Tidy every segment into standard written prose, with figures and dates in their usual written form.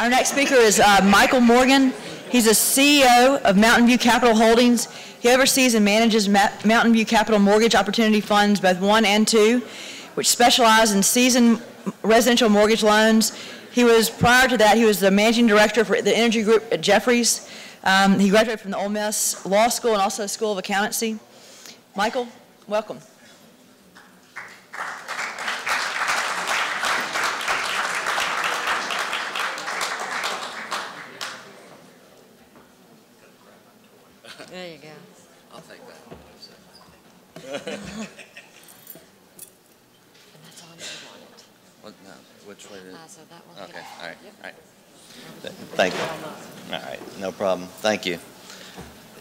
Our next speaker is Michael Morgan. He's a CEO of MountainView Capital Holdings. He oversees and manages MountainView Capital Mortgage Opportunity Funds, both 1 and 2, which specialize in seasoned residential mortgage loans. Prior to that, he was the managing director for the energy group at Jefferies. He graduated from the Ole Miss Law School and also School of Accountancy. Michael, welcome. There you go. I'll take that. And that's all you wanted. What, no, which way did So that one. Okay, all right, Yep. all right. Thank you. All right, no problem. Thank you.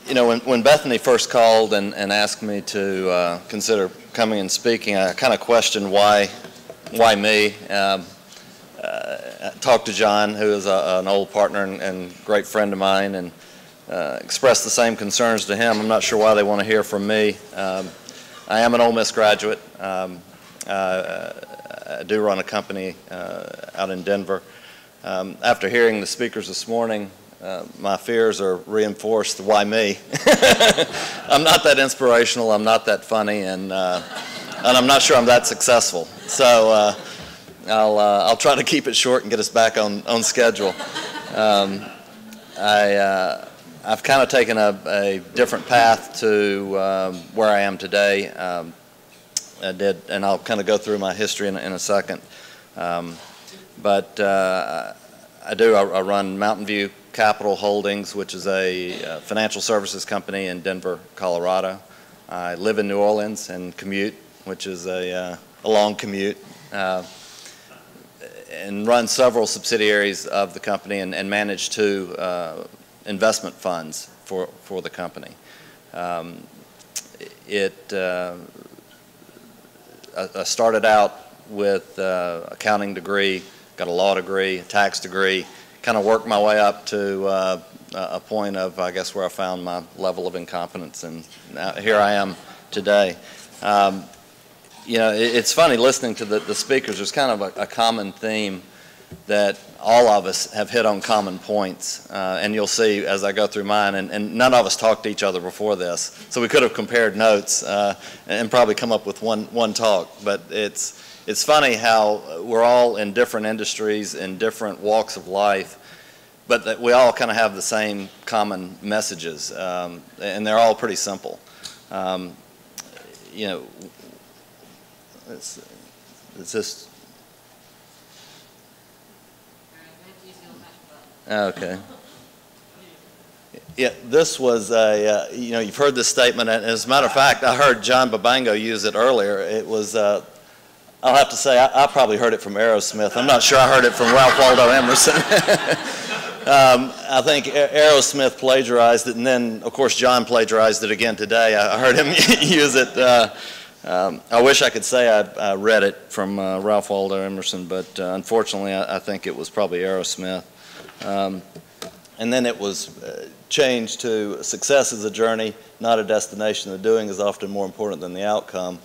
You know, when Bethany first called and asked me to consider coming and speaking, I kind of questioned why me. I talked to John, who is an old partner and great friend of mine, and expressed the same concerns to him. I'm not sure why they want to hear from me. I am an Ole Miss graduate. I do run a company out in Denver. After hearing the speakers this morning, my fears are reinforced. Why me? I'm not that inspirational. I'm not that funny, and I'm not sure I'm that successful. So I'll try to keep it short and get us back on schedule. I've kind of taken a different path to where I am today. And I'll kind of go through my history in a second. But I run MountainView Capital Holdings, which is a financial services company in Denver, Colorado. I live in New Orleans and commute, which is a long commute, and run several subsidiaries of the company and manage 2 investment funds for the company. I started out with accounting degree, got a law degree, a tax degree, kind of worked my way up to a point of, I guess, where I found my level of incompetence, and now, here I am today. You know, it's funny listening to the speakers. There's kind of a common theme that all of us have hit on common points, and you'll see as I go through mine, and none of us talked to each other before this, so we could have compared notes and probably come up with one talk. But it's funny how we're all in different industries, in different walks of life, but that we all kind of have the same common messages, and they're all pretty simple. You know, it's just. Okay. Yeah, this was a, you know, you've heard this statement, and as a matter of fact, I heard John Babango use it earlier. It was, I'll have to say, I probably heard it from Aerosmith. I'm not sure I heard it from Ralph Waldo Emerson. I think Aerosmith plagiarized it, and then, of course, John plagiarized it again today. I heard him use it. I wish I could say I read it from Ralph Waldo Emerson, but unfortunately, I think it was probably Aerosmith. And then it was changed to success is a journey, not a destination. The doing is often more important than the outcome.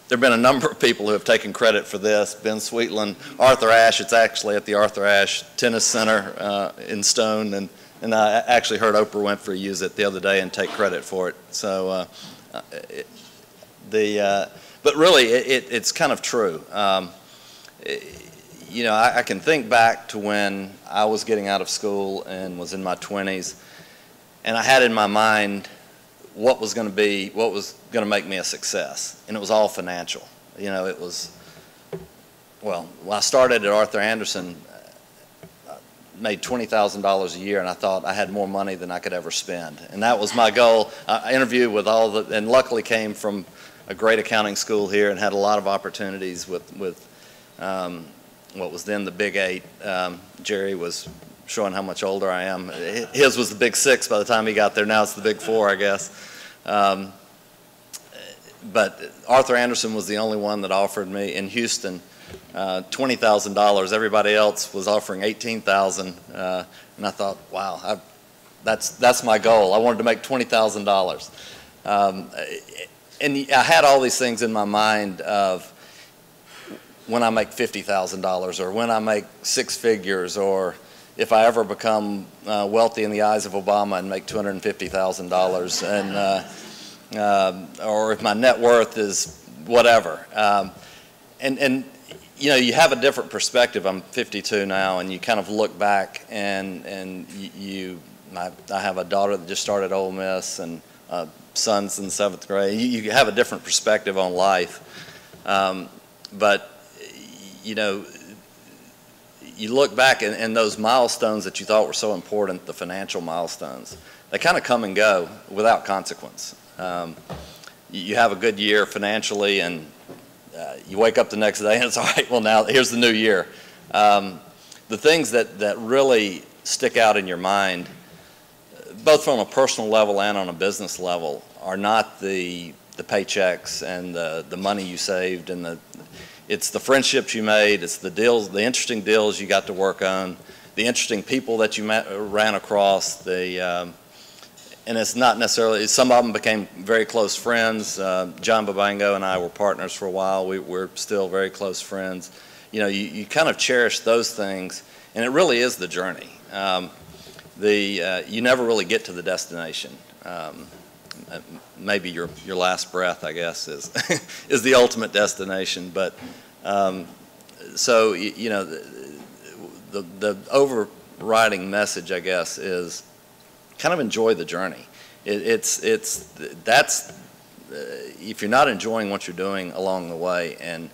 There have been a number of people who have taken credit for this. Ben Sweetland, Arthur Ashe. It's actually at the Arthur Ashe Tennis Center in Stone, and I actually heard Oprah Winfrey use it the other day and take credit for it. So but really, it's kind of true. You know, I can think back to when I was getting out of school and was in my 20s, and I had in my mind what was going to make me a success, and it was all financial. You know, it was, well, when I started at Arthur Andersen, I made $20,000 a year, and I thought I had more money than I could ever spend, and that was my goal. I interviewed with and luckily came from a great accounting school here and had a lot of opportunities with what was then the Big 8. Jerry was showing how much older I am. His was the Big 6 by the time he got there. Now it's the Big 4, I guess. But Arthur Andersen was the only one that offered me in Houston $20,000. Everybody else was offering $18,000, and I thought, wow, that's my goal. I wanted to make $20,000. And I had all these things in my mind of when I make $50,000 or when I make 6 figures, or if I ever become wealthy in the eyes of Obama and make $250,000, and or if my net worth is whatever. And you know, you have a different perspective. I'm 52 now, and you kind of look back, and I have a daughter that just started Ole Miss, and sons in 7th grade. You have a different perspective on life. But, you know, you look back and those milestones that you thought were so important, the financial milestones, they kind of come and go without consequence. You have a good year financially, and you wake up the next day and it's all right, well, now here's the new year. The things that really stick out in your mind, both from a personal level and on a business level, are not the paychecks and the money you saved, and it's the friendships you made, it's the deals, the interesting deals you got to work on, the interesting people that you ran across, and it's not necessarily, some of them became very close friends. John Babango and I were partners for a while. We're still very close friends. You know, you kind of cherish those things, and it really is the journey. You never really get to the destination. Maybe your last breath, I guess, is is the ultimate destination. But so you know, the overriding message, I guess, is kind of enjoy the journey. That's if you're not enjoying what you're doing along the way and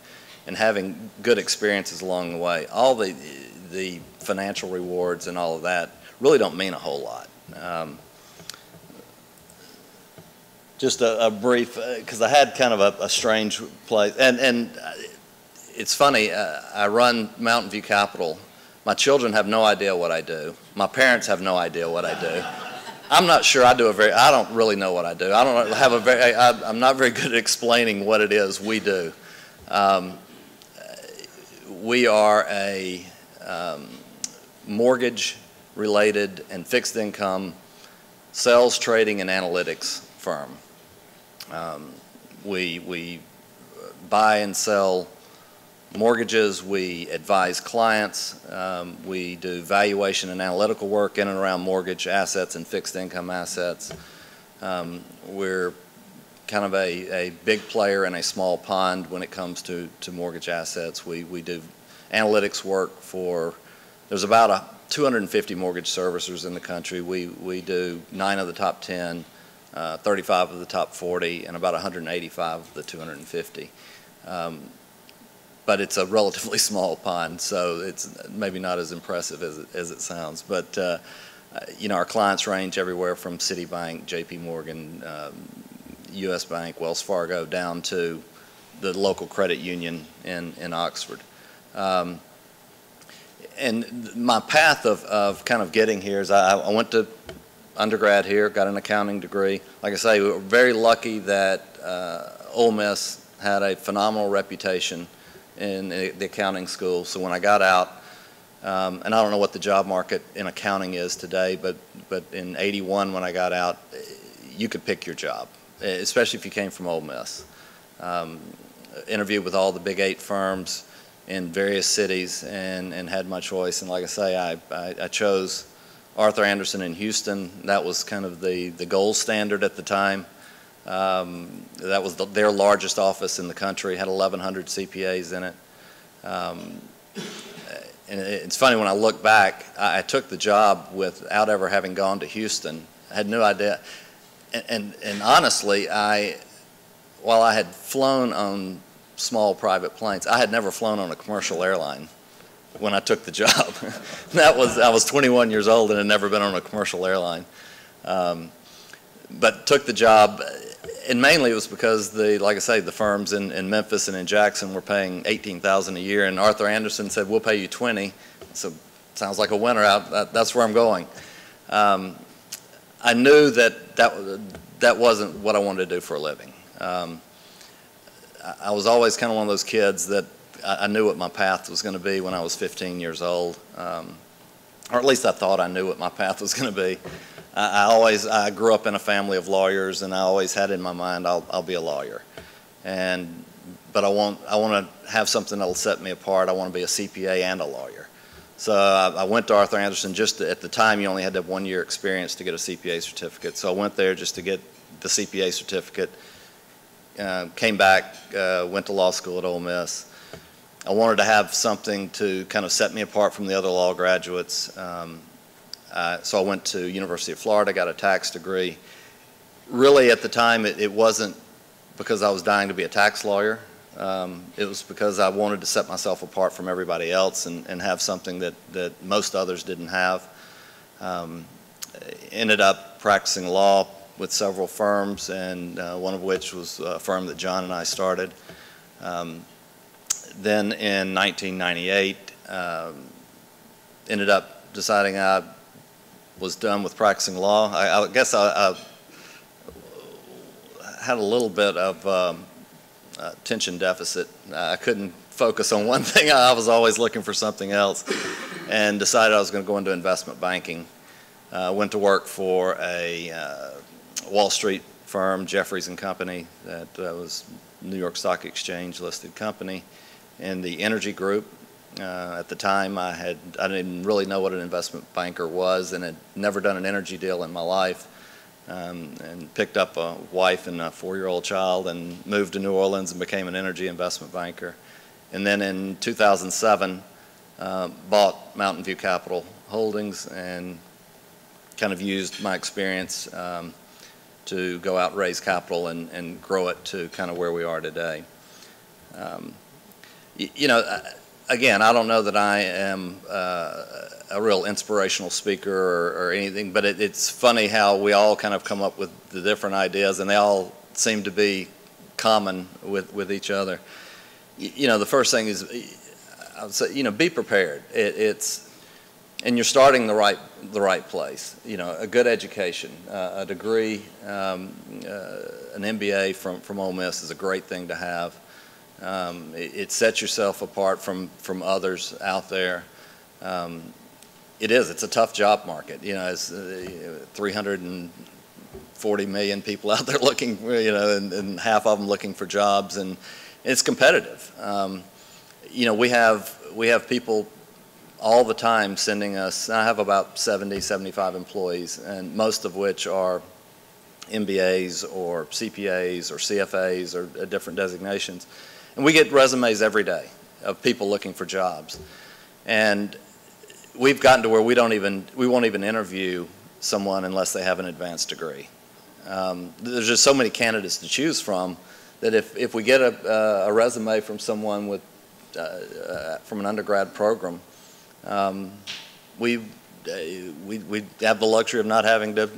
having good experiences along the way, all the financial rewards and all of that really don't mean a whole lot. Just a brief, because I had kind of a strange place, and it's funny, I run MountainView Capital. My children have no idea what I do. My parents have no idea what I do. I'm not sure I don't really know what I do. I don't have I'm not very good at explaining what it is we do. We are a mortgage-related and fixed income sales, trading, and analytics firm. We buy and sell mortgages, we advise clients, we do valuation and analytical work in and around mortgage assets and fixed income assets. We're kind of a big player in a small pond when it comes to mortgage assets. We do analytics work for, there's about 250 mortgage servicers in the country. We do 9 of the top 10, 35 of the top 40, and about 185 of the 250. But it's a relatively small pond, so it's maybe not as impressive as it sounds. But you know, our clients range everywhere from Citibank, J.P. Morgan, U.S. Bank, Wells Fargo, down to the local credit union in Oxford. And my path of kind of getting here is I went to undergrad here, got an accounting degree. Like I say, we were very lucky that Ole Miss had a phenomenal reputation in the accounting school. So when I got out, and I don't know what the job market in accounting is today, but in '81 when I got out, you could pick your job, especially if you came from Ole Miss. Interviewed with all the big 8 firms in various cities and had my choice. And like I say, I chose Arthur Andersen in Houston. That was kind of the gold standard at the time. That was their largest office in the country, had 1,100 CPAs in it. And it's funny, when I look back, I took the job without ever having gone to Houston. I had no idea. And honestly, while I had flown on small private planes, I had never flown on a commercial airline when I took the job. I was 21 years old and had never been on a commercial airline. But took the job, and mainly it was because like I say, the firms in Memphis and in Jackson were paying $18,000 a year, and Arthur Andersen said, "We'll pay you $20," so sounds like a winner out. That's where I'm going. I knew that wasn't what I wanted to do for a living. I was always kind of one of those kids that I knew what my path was going to be when I was 15 years old, or at least I thought I knew what my path was going to be. I grew up in a family of lawyers, and I always had in my mind, I'll be a lawyer. But I want to have something that'll set me apart. I want to be a CPA and a lawyer. So I went to Arthur Andersen. Just at the time, you only had to have 1 year experience to get a CPA certificate. So I went there just to get the CPA certificate. Came back, went to law school at Ole Miss. I wanted to have something to kind of set me apart from the other law graduates. So I went to University of Florida, got a tax degree. Really, at the time, it wasn't because I was dying to be a tax lawyer. It was because I wanted to set myself apart from everybody else and have something that most others didn't have. Ended up practicing law with several firms, and one of which was a firm that John and I started. Then in 1998, ended up deciding I was done with practicing law. I guess I had a little bit of attention deficit. I couldn't focus on one thing. I was always looking for something else, and decided I was going to go into investment banking. Went to work for a Wall Street firm, Jeffries and Company, that was New York Stock Exchange listed company, in the energy group. At the time, I didn't really know what an investment banker was, and had never done an energy deal in my life. And picked up a wife and a 4-year-old child and moved to New Orleans and became an energy investment banker. And then in 2007, bought MountainView Capital Holdings and kind of used my experience to go out and raise capital and grow it to kind of where we are today. You know, again, I don't know that I am a real inspirational speaker or anything, but it's funny how we all kind of come up with the different ideas, and they all seem to be common with each other. You know, the first thing is, I would say, you know, be prepared. And you're starting the right place. You know, a good education, a degree, an MBA from Ole Miss is a great thing to have. It sets yourself apart from others out there. It's a tough job market. You know, it's 340 million people out there looking, you know, and half of them looking for jobs, and it's competitive. You know, we have people all the time sending us. I have about 70, 75 employees, and most of which are MBAs or CPAs or CFAs or different designations. And we get resumes every day of people looking for jobs. And we've gotten to where we won't even interview someone unless they have an advanced degree. There's just so many candidates to choose from that if we get a resume from someone with from an undergrad program, we have the luxury of not having to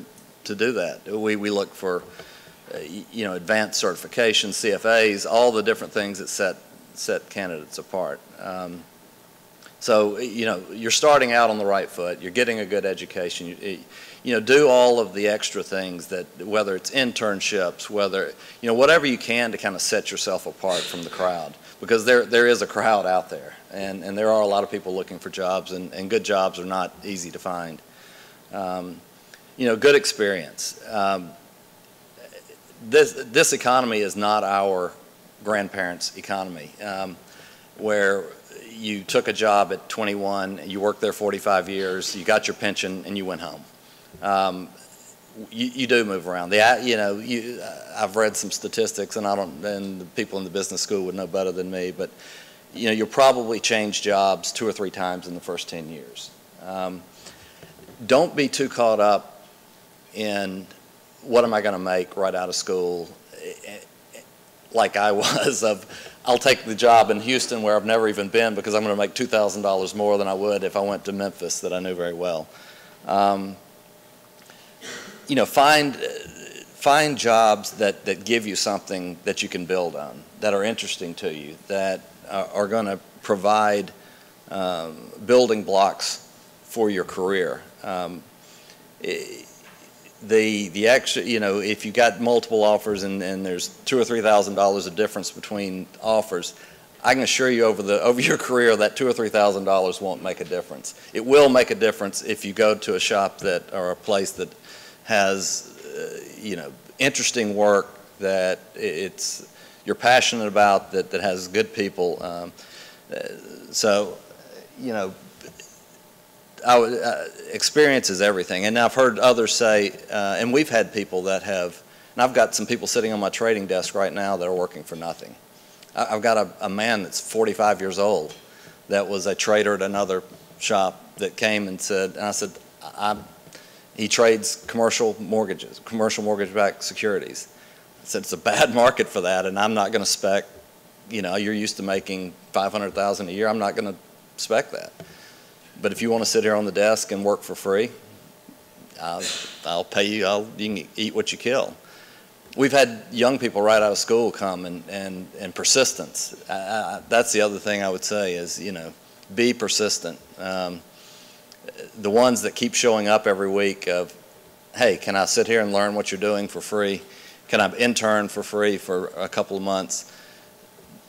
do that. We look for you know, advanced certifications, CFAs, all the different things that set candidates apart. So, you know, you're starting out on the right foot. You're getting a good education. You know, do all of the extra things that, whether it's internships, whether, you know, whatever you can to kind of set yourself apart from the crowd, because there is a crowd out there, and there are a lot of people looking for jobs, and good jobs are not easy to find. You know, good experience. This economy is not our grandparents' economy, where you took a job at 21, you worked there 45 years, you got your pension, and you went home. You do move around. You know, I've read some statistics, and the people in the business school would know better than me, but you know, you'll probably change jobs 2 or 3 times in the first 10 years. Don't be too caught up in what am I going to make right out of school, like I was, of I'll take the job in Houston where I've never even been because I'm going to make $2,000 more than I would if I went to Memphis that I knew very well. You know, find jobs that give you something that you can build on, that are interesting to you, that are going to provide building blocks for your career. The extra, you know, if you got multiple offers and there's $2,000 or $3,000 of difference between offers, I can assure you over your career that $2,000 or $3,000 won't make a difference. It will make a difference if you go to a shop or a place that has, you know, interesting work that you're passionate about, that has good people. So, you know, experience is everything. And I've heard others say, and we've had people that have, and I've got some people sitting on my trading desk right now that are working for nothing. I've got a man that's 45 years old that was a trader at another shop that came and said, and I said, he trades commercial mortgages, commercial mortgage-backed securities. I said, it's a bad market for that, and I'm not going to spec, you know, you're used to making $500,000 a year. I'm not going to spec that. But if you want to sit here on the desk and work for free, I'll pay you. You can eat what you kill. We've had young people right out of school come and persistence. That's the other thing I would say is, you know, be persistent. The ones that keep showing up every week of, hey, can I sit here and learn what you're doing for free? Can I intern for free for a couple of months?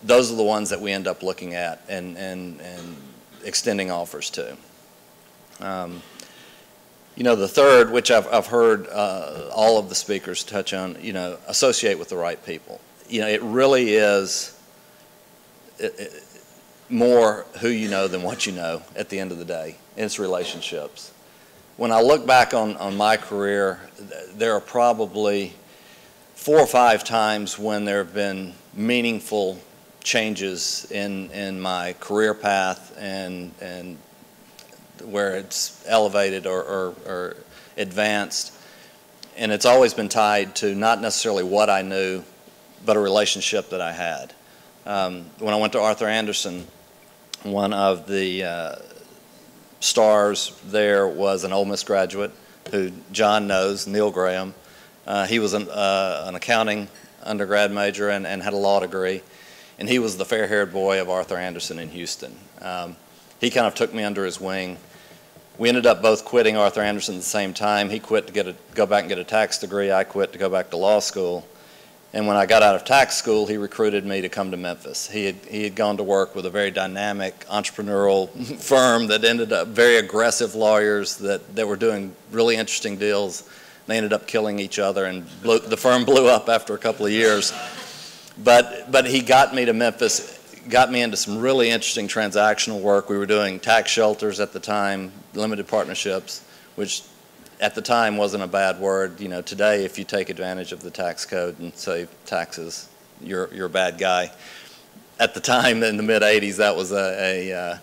Those are the ones that we end up looking at and extending offers to. You know, the third, which I've heard all of the speakers touch on, you know, associate with the right people. You know, it really is more who you know than what you know at the end of the day. It's relationships. When I look back on my career, there are probably 4 or 5 times when there have been meaningful changes in my career path and where it's elevated or advanced, and it's always been tied to not necessarily what I knew, but a relationship that I had. When I went to Arthur Andersen, one of the stars there was an Ole Miss graduate who John knows, Neil Graham. He was an accounting undergrad major and had a law degree, and he was the fair-haired boy of Arthur Andersen in Houston. He kind of took me under his wing. We ended up both quitting Arthur Andersen at the same time. He quit to go back and get a tax degree. I quit to go back to law school. And when I got out of tax school, he recruited me to come to Memphis. He had gone to work with a very dynamic entrepreneurial firm that ended up very aggressive lawyers that were doing really interesting deals. They ended up killing each other, and the firm blew up after a couple of years. But he got me to Memphis, got me into some really interesting transactional work. We were doing tax shelters at the time, limited partnerships, which at the time wasn't a bad word. You know, today if you take advantage of the tax code and save taxes, you're a bad guy. At the time in the mid-'80s, that was a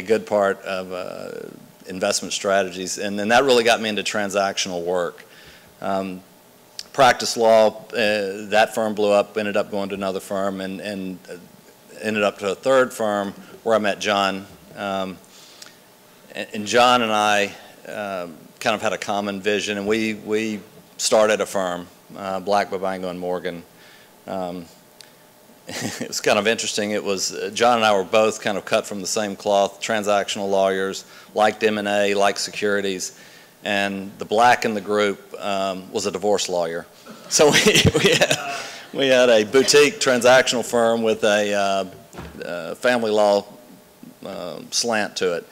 good part of investment strategies, and then that really got me into transactional work. Practice law, that firm blew up, ended up going to another firm, and ended up to a third firm where I met John. And John and I kind of had a common vision, and we started a firm, Black, Babango, and Morgan. It was kind of interesting. It was John and I were both kind of cut from the same cloth, transactional lawyers, liked M&A, liked securities, and the black in the group was a divorce lawyer. So we had a boutique transactional firm with a family law slant to it.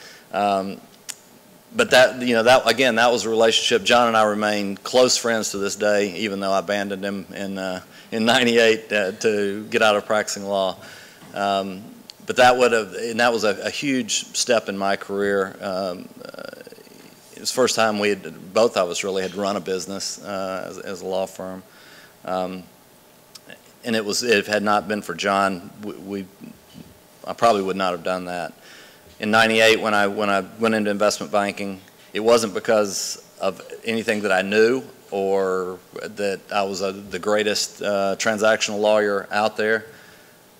But that, you know, that again, that was a relationship. John and I remain close friends to this day, even though I abandoned him in '98 to get out of practicing law. But that was a huge step in my career. It was the first time both of us really had run a business as a law firm. And if it had not been for John, I probably would not have done that. In '98, when I went into investment banking, it wasn't because of anything that I knew or that I was the greatest transactional lawyer out there,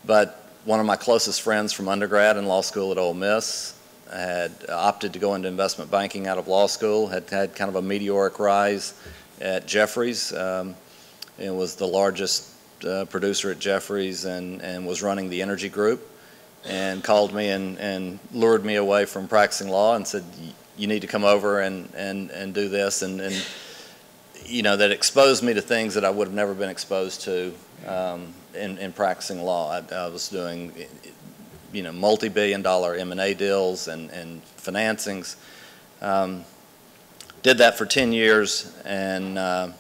but one of my closest friends from undergrad and law school at Ole Miss had opted to go into investment banking out of law school, had kind of a meteoric rise at Jefferies. It was the largest producer at Jefferies and was running the energy group, and called me and lured me away from practicing law and said, you need to come over and do this, and you know, that exposed me to things that I would have never been exposed to in practicing law. I was doing, you know, multi-billion-dollar M&A deals and financings. Did that for 10 years, and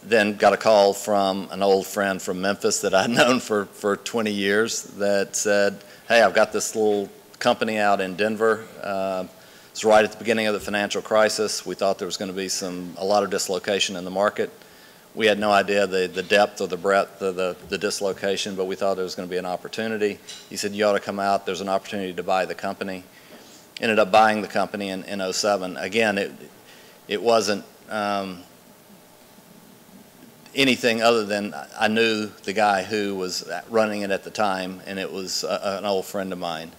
then got a call from an old friend from Memphis that I'd known for 20 years that said, hey, I've got this little company out in Denver. It's right at the beginning of the financial crisis. We thought there was going to be a lot of dislocation in the market. We had no idea the depth or the breadth of the dislocation, but we thought there was going to be an opportunity. He said, you ought to come out. There's an opportunity to buy the company. Ended up buying the company in 07. Again, it wasn't anything other than I knew the guy who was running it at the time, and it was an old friend of mine.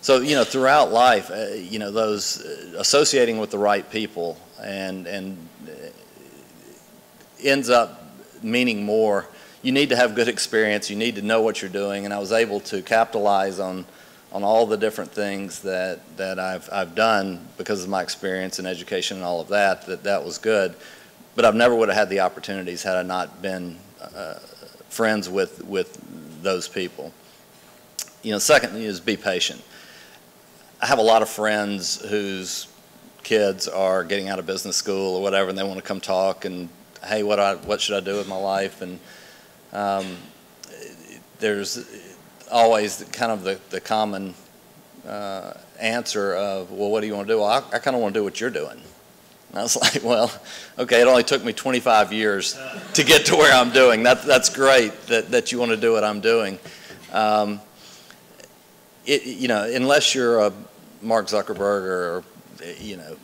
So, you know, throughout life, you know, those associating with the right people and ends up meaning more. You need to have good experience. You need to know what you're doing, and I was able to capitalize on all the different things that I've done because of my experience and education and all of that. That was good. But I never would have had the opportunities had I not been friends with those people. You know, second is be patient. I have a lot of friends whose kids are getting out of business school or whatever, and they want to come talk and, hey, what should I do with my life? And there's always kind of the common answer of, well, what do you want to do? Well, I kind of want to do what you're doing. And I was like, well, okay, it only took me 25 years to get to where I'm doing. That's great that you want to do what I'm doing. You know, unless you're a Mark Zuckerberg or, you know,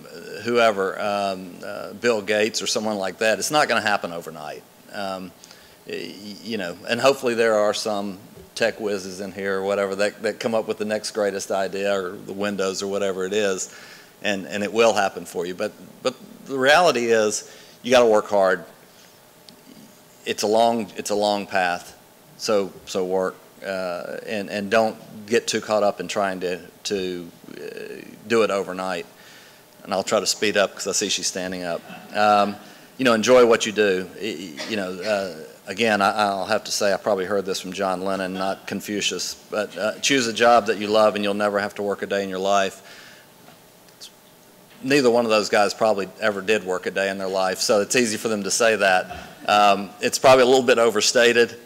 whoever, Bill Gates or someone like that, it's not going to happen overnight. You know, and hopefully there are some tech whizzes in here or whatever that come up with the next greatest idea or the Windows or whatever it is, and it will happen for you. But the reality is you got to work hard. It's a long path, so work and don't get too caught up in trying to do it overnight. And I'll try to speed up because I see she's standing up. You know, enjoy what you do. You know, again, I'll have to say I probably heard this from John Lennon, not Confucius, but choose a job that you love and you'll never have to work a day in your life. Neither one of those guys probably ever did work a day in their life, so it's easy for them to say that. It's probably a little bit overstated.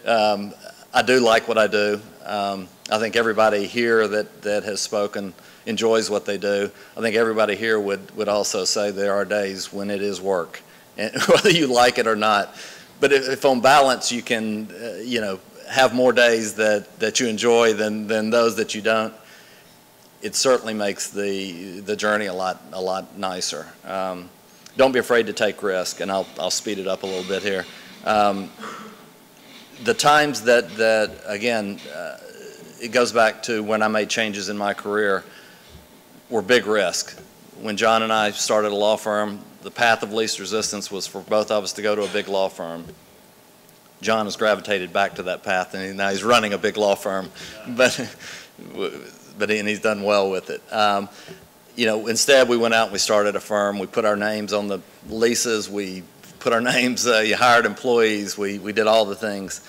I do like what I do. I think everybody here that has spoken enjoys what they do. I think everybody here would also say there are days when it is work, and whether you like it or not. But if on balance you can, you know, have more days that you enjoy than those that you don't, it certainly makes the journey a lot nicer. Don't be afraid to take risk, and I'll speed it up a little bit here. The times that again, it goes back to when I made changes in my career, were big risk. When John and I started a law firm, the path of least resistance was for both of us to go to a big law firm. John has gravitated back to that path, and now he's running a big law firm, but he's done well with it. You know, instead we went out and we started a firm. We put our names on the leases. We put our names. You hired employees. We did all the things.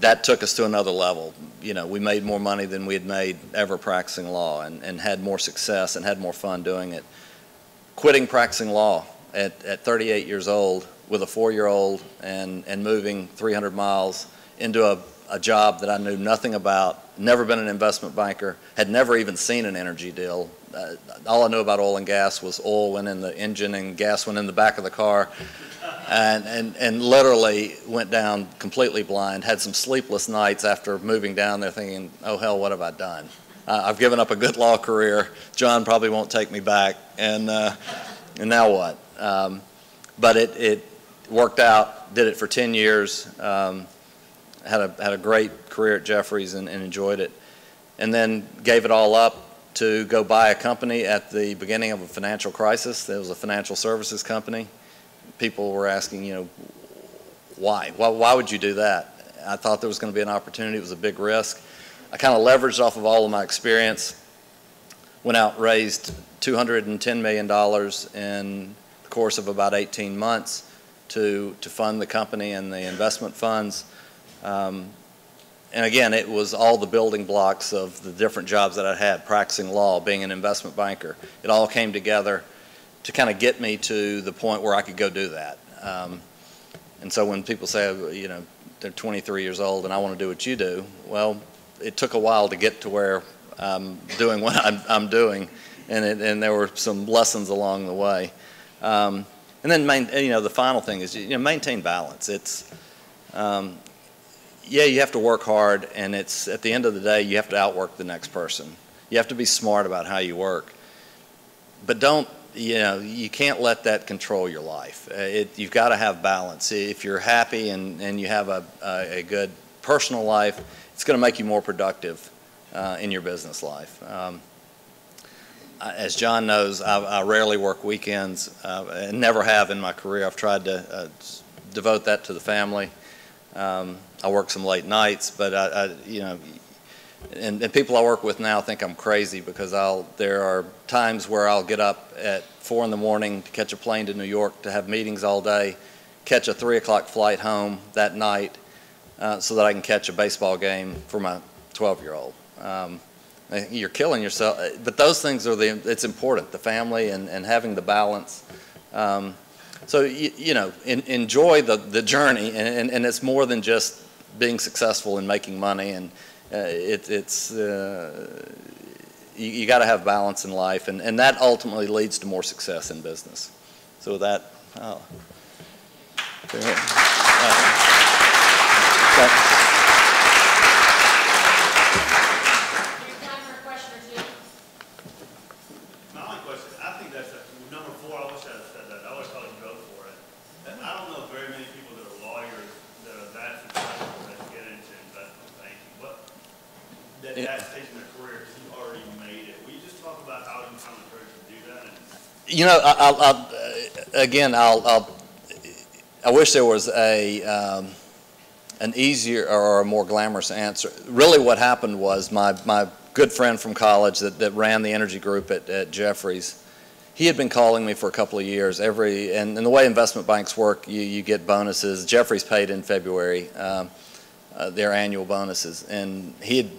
That took us to another level. You know, we made more money than we had made ever practicing law, and had more success and had more fun doing it. Quitting practicing law at 38 years old with a 4-year-old and moving 300 miles into a job that I knew nothing about, never been an investment banker, had never even seen an energy deal. All I knew about oil and gas was oil went in the engine and gas went in the back of the car. And literally went down completely blind, had some sleepless nights after moving down there thinking, oh hell, what have I done? I've given up a good law career. John probably won't take me back, and now what? But it worked out, did it for 10 years, had a great career at Jeffries and enjoyed it, and then gave it all up to go buy a company at the beginning of a financial crisis. There was a financial services company. People were asking, you know, why? Why would you do that? I thought there was going to be an opportunity. It was a big risk. I kind of leveraged off of all of my experience, went out and raised $210 million in the course of about 18 months to fund the company and the investment funds. And again, it was all the building blocks of the different jobs that I had, practicing law, being an investment banker. It all came together to kind of get me to the point where I could go do that. And so when people say, you know, they're 23 years old and I want to do what you do, well, it took a while to get to where I'm doing what I'm doing. and there were some lessons along the way. And then, the final thing is, maintain balance. It's, yeah, you have to work hard, and it's, at the end of the day, you have to outwork the next person. You have to be smart about how you work. But don't, you can't let that control your life. You've got to have balance. If you're happy and you have a good personal life, it's going to make you more productive in your business life. As John knows, I rarely work weekends, and never have in my career. I've tried to devote that to the family. I work some late nights, but and people I work with now think I'm crazy because there are times where I'll get up at 4 in the morning to catch a plane to New York to have meetings all day, catch a 3 o'clock flight home that night so that I can catch a baseball game for my 12-year-old. You're killing yourself, but those things are it's important, the family and having the balance. So, enjoy the journey, and it's more than just being successful and making money, and you got to have balance in life, and that ultimately leads to more success in business. So with that, that's taking their career because you already made it. Will you just talk about how you found the courage to do that? I wish there was an easier or a more glamorous answer. Really what happened was my good friend from college that ran the energy group at Jeffries, he had been calling me for a couple of years. And the way investment banks work, you get bonuses. Jeffries paid in February their annual bonuses, and he had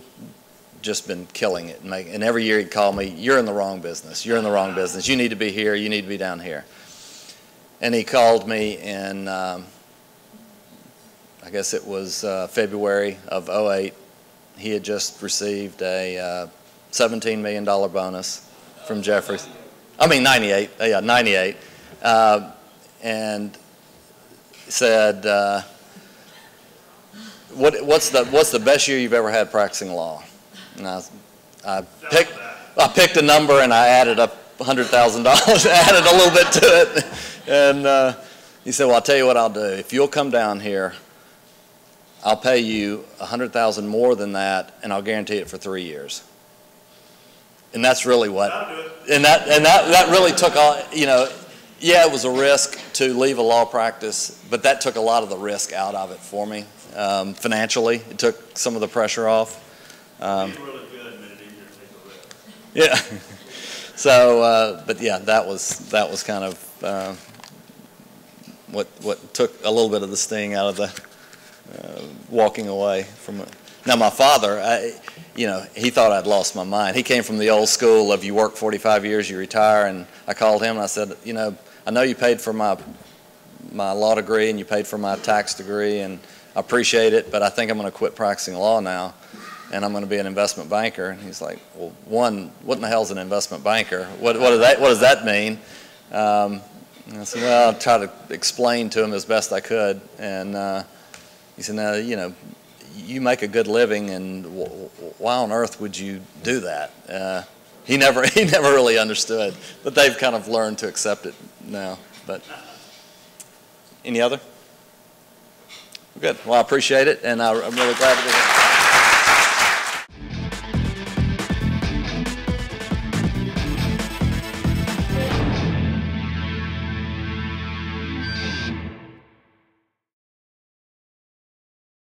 just been killing it. And every year he'd call me, "You're in the wrong business. You're in the wrong business. You need to be here. You need to be down here." And he called me in, I guess it was February of '08. He had just received a $17 million bonus from Jeffries. I mean, 98. Yeah, 98. And said, what's the best year you've ever had practicing law? And I picked a number and I added up $100,000, added a little bit to it. And he said, "Well, I'll tell you what I'll do. If you'll come down here, I'll pay you $100,000 more than that, and I'll guarantee it for 3 years." And that's really what, and that really took all, yeah, it was a risk to leave a law practice, but that took a lot of the risk out of it for me. Financially, it took some of the pressure off. Really good, made it easier to take a risk. Yeah. So, but yeah, that was kind of what took a little bit of the sting out of the walking away from it. Now, my father, he thought I'd lost my mind. He came from the old school of you work 45 years, you retire, and I called him and I said, I know you paid for my law degree and you paid for my tax degree, and I appreciate it, but I think I'm going to quit practicing law now, and I'm going to be an investment banker. And he's like, "Well, one, what in the hell is an investment banker? What does that mean?" And I said, "Well, I'll try to explain to him as best I could." And he said, "Now, you make a good living, and why on earth would you do that?" He never really understood, but they've kind of learned to accept it now. But any other? Good. Well, I appreciate it, and I'm really glad to be here.